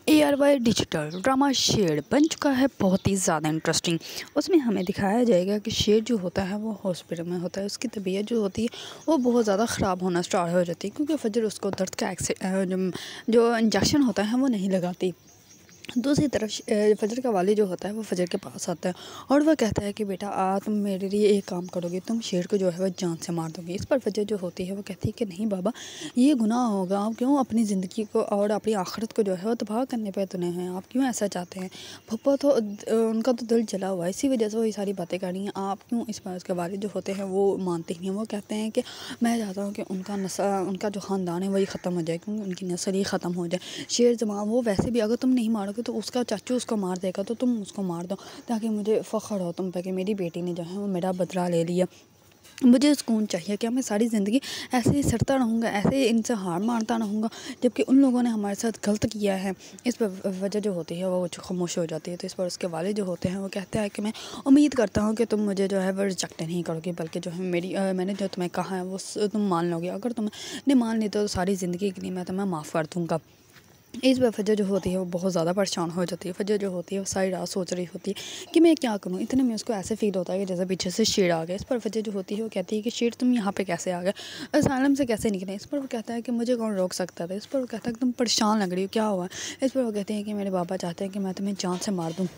ARY digital drama shade बन चुका है बहुत ही ज़्यादा इंटरेस्टिंग। उसमें हमें दिखाया जाएगा कि शेड जो होता है वो हॉस्पिटल में होता है। उसकी तबीयत जो होती है वो बहुत ज़्यादा ख़राब होना स्टार्ट हो जाती है क्योंकि फजर उसको दर्द का जो इंजेक्शन होता है वो नहीं लगाती। दूसरी तरफ फजर का वालिद जो होता है वो फजर के पास आता है और वह कहता है कि बेटा तुम मेरे लिए एक काम करोगे, तुम शेर को जो है वह जान से मार दोगे। इस पर फजर जो होती है वो कहती है कि नहीं बाबा, ये गुनाह होगा। आप क्यों अपनी ज़िंदगी को और अपनी आखिरत को जो है वो तबाह करने पर तुले हैं? आप क्यों ऐसा चाहते हैं? पप्पा तो उनका तो दिल जला हुआ है, इसी वजह से वो ये सारी बातें कर रही हैं। आप क्यों? इस पर उसके वालिद जो होते हैं वो मानते ही हैं। वो कहते हैं कि मैं चाहता हूँ कि उनका जो ख़ानदान है वही ख़त्म हो जाए, क्योंकि उनकी नस्ल ही ख़त्म हो जाए। शेर जमा वो वैसे भी अगर तुम नहीं मारोगे तो उसका चाचू उसको मार देगा, तो तुम उसको मार दो ताकि मुझे फ़ख्र हो तुम पे कि मेरी बेटी ने जो है वो मेरा बदला ले लिया। मुझे सुकून चाहिए। क्या मैं सारी ज़िंदगी ऐसे ही सड़ता रहूँगा, ऐसे ही इनसे हार मारता रहूँगा जबकि उन लोगों ने हमारे साथ गलत किया है? इस पर वजह जो होती है वो खामोश हो जाती है। तो इस पर उसके वालिद जो होते हैं वो कहते हैं कि मैं उम्मीद करता हूँ कि तुम मुझे जो है वो रिजेक्ट नहीं करोगे, बल्कि जो है मैंने जो तुम्हें कहा है वो तुम मान लोगे। अगर तुमने मान ली तो सारी ज़िंदगी के लिए मैं तुम्हें माफ़ कर दूँगा। इस बार फजर जो होती है वो बहुत ज़्यादा परेशान हो जाती है। फजर जो होती है वो सारी रात सोच रही होती है कि मैं क्या करूँ। इतने में उसको ऐसे फील होता है कि जैसे पीछे से शेर आ गया। इस पर फजर जो होती है वो कहती है कि शेर तुम यहाँ पे कैसे आ गए, असलम से कैसे निकले? इस पर वो कहता है कि मुझे कौन रोक सकता था। इस पर वो कहता है कि तुम परेशान लग रही हो, क्या हुआ? इस पर वो कहते हैं कि मेरे बाबा चाहते हैं कि मैं तुम्हें जान से मार दूँ।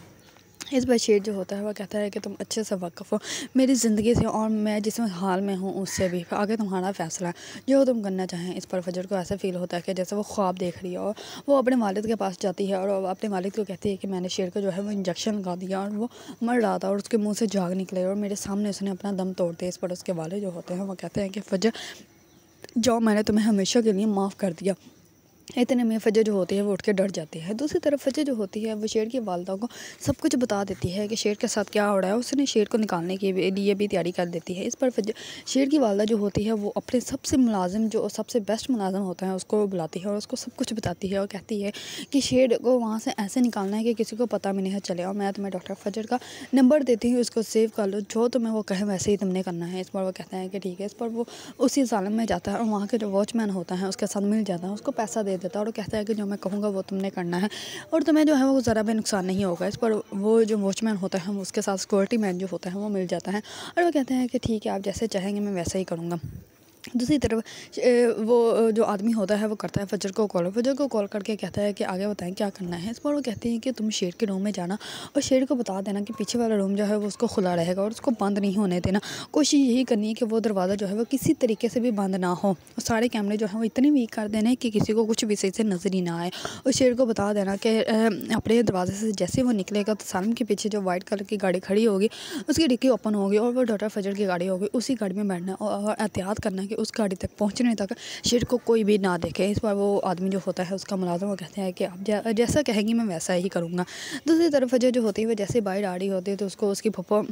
इस बार शेर जो होता है वह कहता है कि तुम अच्छे से वाकिफ़ हो मेरी ज़िंदगी से और मैं जिस हाल में हूँ उससे भी, आगे तुम्हारा फ़ैसला है जो तुम करना चाहें। इस पर फजर को ऐसा फ़ील होता है कि जैसे वो ख्वाब देख रही है और वो अपने वालिद के पास जाती है और अपने वालिद को कहती है कि मैंने शेर को जो है वो इंजेक्शन लगा दिया और वो मर रहा था और उसके मुँह से झाग निकले और मेरे सामने उसने अपना दम तोड़ दिया। इस पर उसके वालिद जो होते हैं वो कहते हैं कि फजर जाओ, मैंने तुम्हें हमेशा के लिए माफ़ कर दिया। इतने में फजर जो होती है वो उठ के डर जाती है। दूसरी तरफ फजर जो होती है वो शेर की वालदा को सब कुछ बता देती है कि शेर के साथ क्या हो रहा है। उसने शेर को निकालने के लिए भी तैयारी कर देती है। इस पर शेर की वालदा जो होती है वो अपने सबसे मुलाजिम जो सबसे बेस्ट मुलाजिम होता है उसको बुलाती है और उसको सब कुछ बताती है और कहती है कि शेर को वहाँ से ऐसे निकालना है कि किसी को पता भी नहीं चले। और मैं तुम्हें डॉक्टर फजर का नंबर देती हूँ, उसको सेव कर लो, जो तुम्हें वो कहे वैसे ही तुमने करना है। इस पर वो कहता है कि ठीक है। इस पर वो उसी सालम में जाता है और वहाँ के जो वॉचमैन होता है उसके साथ मिल जाता है, उसको पैसा दे देता है और कहता है कि जो मैं कहूँगा वो तुमने करना है और तुम्हें जो है वो ज़रा भी नुकसान नहीं होगा। इस पर वो जो वॉचमैन होता है उसके साथ सिक्योरिटी मैन जो होता है वो मिल जाता है और वो कहते हैं कि ठीक है, आप जैसे चाहेंगे मैं वैसा ही करूँगा। दूसरी तरफ वो जो आदमी होता है वो करता है फजर को कॉल करके कहता है कि आगे बताएं क्या करना है। इस पर वो कहते हैं कि तुम शेर के रूम में जाना और शेर को बता देना कि पीछे वाला रूम जो है वो उसको खुला रहेगा और उसको बंद नहीं होने देना। कोशिश यही करनी है कि वो दरवाज़ा जो है वो किसी तरीके से भी बंद ना हो और सारे कैमरे जो है वो इतने वीक कर देने कि किसी को कुछ भी सही से नज़र ही ना आए। और शेर को बता देना कि अपने दरवाजे से जैसे वो निकलेगा तो सालम के पीछे जो वाइट कलर की गाड़ी खड़ी होगी उसकी डिक्की ओपन होगी और वो डॉक्टर फजर की गाड़ी होगी, उसी गाड़ी में बैठना और एहतियात करना कि उस गाड़ी तक पहुंचने तक शेर को कोई भी ना देखे। इस बार वो आदमी जो होता है उसका मुलाज़िम वो कहते हैं कि आप जैसा कहेंगी मैं वैसा ही करूँगा। दूसरी तरफ फजर जो होती है वो जैसे बाहर आ रही होती है तो उसको उसकी फप्पा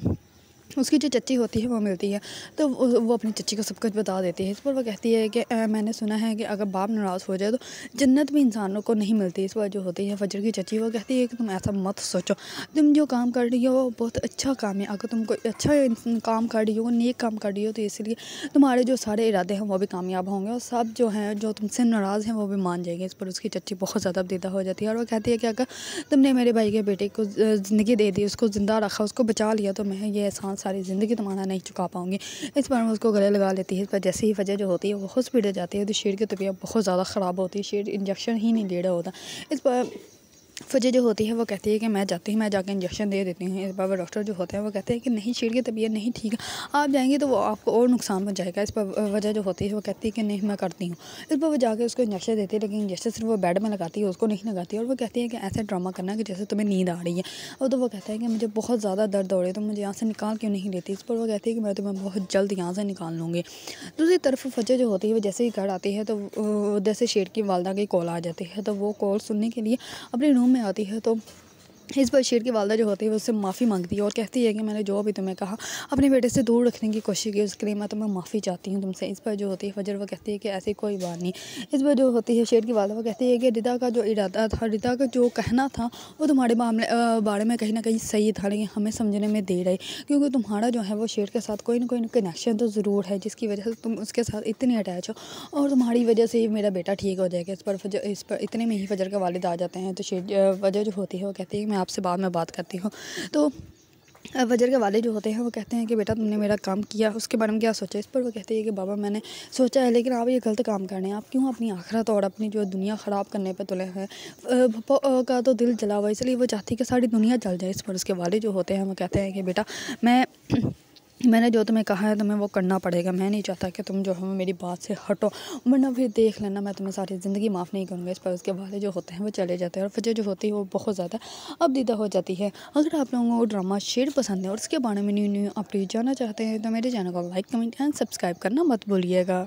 उसकी जो चच्ची होती है वो मिलती है तो वो अपनी चच्ची को सब कुछ बता देती है। इस पर वो कहती है कि मैंने सुना है कि अगर बाप नाराज़ हो जाए तो जन्नत भी इंसानों को नहीं मिलती। इस पर जो होती है फजर की चच्ची वो कहती है कि तुम ऐसा मत सोचो, तुम जो काम कर रही हो वो बहुत अच्छा काम है। अगर तुम कोई अच्छा काम कर रही हो, नेक काम कर रही हो, तो इसलिए तुम्हारे जो सारे इरादे हैं वो भी कामयाब होंगे और सब जो हैं जो तुमसे नाराज़ हैं वो भी मान जाएंगे। इस पर उसकी चच्ची बहुत ज़्यादा बेदा हो जाती है और वो कहती है कि अगर तुमने मेरे भाई के बेटे को ज़िंदगी दे दी, उसको ज़िंदा रखा, उसको बचा लिया, तो मैं ये एहसान सारी ज़िंदगी तुम्हारा नहीं चुका पाऊँगी। इस बार वो उसको गले लगा लेती है। इस पर जैसे ही फजर जो होती है वो हॉस्पिटल जाती है तो शेर की तबीयत बहुत ज़्यादा ख़राब होती है। शेर इंजेक्शन ही नहीं ले रहा होता। इस पर फजर जो होती है वो कहती है कि मैं जाके इंजेक्शन दे देती हूँ। इस पर डॉक्टर जो होते हैं वो कहते हैं कि नहीं, शेर की तबीयत नहीं ठीक है, आप जाएंगे तो वो आपको और नुकसान पहुंचाएगा। इस पर वजह जो होती है वो कहती है कि नहीं मैं करती हूँ। इस पर वो जाके उसको इंजेक्शन देती है, लेकिन इंजेक्शन सिर्फ वो बेड में लगाती है, उसको नहीं लगाती। और वो कहती है कि ऐसे ड्रामा करना कि जैसे तुम्हें नींद आ रही है। और तो वो कहता है कि मुझे बहुत ज़्यादा दर्द हो रही है, तो मुझे यहाँ से निकाल क्यों नहीं लेती। इस पर वो कहती है कि मैं तुम्हें बहुत जल्द यहाँ से निकाल लूँगी। दूसरी तरफ फजर जो होती है वो जैसे ही घर आती है तो उधर से शेर की वालदा की कॉल आ जाती है। तो वो कॉल सुनने के लिए अपने रूम में आती है तो इस पर शेर की वालदा जो होती है वो उससे माफ़ी मांगती है और कहती है कि मैंने जो भी तुम्हें कहा अपने बेटे से दूर रखने की कोशिश की, उसके लिए मैं तुम्हें माफ़ी चाहती हूँ तुमसे। इस पर जो होती है फजर वो कहती है कि ऐसी कोई बात नहीं। इस पर जो होती है शेर की वालदा वो कहती है कि रिदा का जो इरादा था, रिदा का जो कहना था वो तुम्हारे बारे में कहीं ना कहीं सही था, लेकिन हमें समझने में देर आई, क्योंकि तुम्हारा जो है वो शेर के साथ कोई ना कोई कनेक्शन तो ज़रूर है जिसकी वजह से तुम उसके साथ इतनी अटैच हो, और तुम्हारी वजह से ही मेरा बेटा ठीक हो जाएगा। इस पर इतने में ही फजर के वालिद आ जाते हैं। तो शेर वजह जो होती है वो कहती है कि मैं आपसे बाद में बात करती हूँ। तो फजर के वाले जो होते हैं वो कहते हैं कि बेटा तुमने मेरा काम किया, उसके बारे में क्या सोचा। इस पर वो कहती है कि बाबा मैंने सोचा है, लेकिन आप ये गलत काम कर रहे हैं, आप क्यों अपनी आखिरत और अपनी जो दुनिया ख़राब करने पे तुले हैं। पप्पा का तो दिल जला हुआ, इसलिए वो चाहती है कि सारी दुनिया जल जाए। इस पर उसके वाले जो होते हैं वो कहते हैं कि बेटा मैंने जो तुम्हें कहा है तुम्हें वो करना पड़ेगा, मैं नहीं चाहता कि तुम जो है मेरी बात से हटो, वरना फिर देख लेना मैं तुम्हें सारी ज़िंदगी माफ़ नहीं करूँगा। इस पर उसके वाले जो होते हैं वो चले जाते हैं और फजर जो होती है वो बहुत ज़्यादा अपदीदा हो जाती है। अगर आप लोगों को ड्रामा शेर पसंद है और उसके बारे में न्यू न्यू अपडेट जानना चाहते हैं तो मेरे चैनल को लाइक, कमेंट एंड सब्सक्राइब करना मत भूलिएगा।